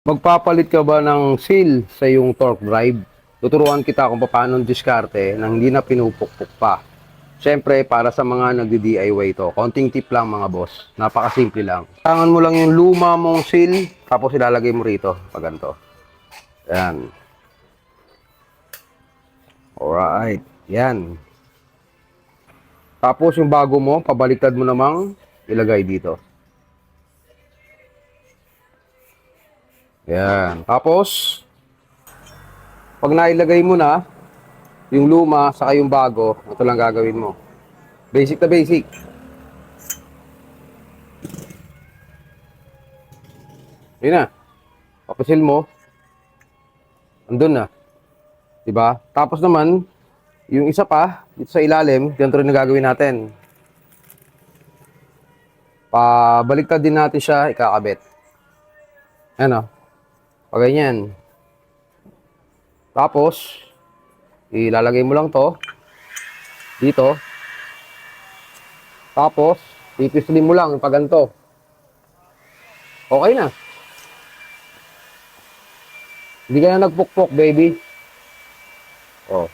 Magpapalit ka ba ng seal sa iyong torque drive? Tuturuan kita kung paano diskarte nang hindi na pinupukpok pa. Siyempre, para sa mga nagdi-DIY to, konting tip lang mga boss. Napakasimple lang. Tangan mo lang yung luma mong seal, tapos ilalagay mo rito, pag ganito. Yan. Alright. Yan. Tapos yung bago mo, pabaliktad mo namang ilagay dito. Yan. Tapos, pag nailagay mo na, yung luma, saka yung bago, ito lang gagawin mo. Basic na basic. Yun na. Papasil mo, andun na. Diba? Tapos naman, yung isa pa, dito sa ilalim, ganito rin na gagawin natin. Pabaliktad din natin siya, ikakabit. Ano? Pag ganyan. Tapos, ilalagay mo lang to dito. Tapos, pipislin mo lang pag ganito. Okay na. Hindi ka na nagpukpok, baby. Oh.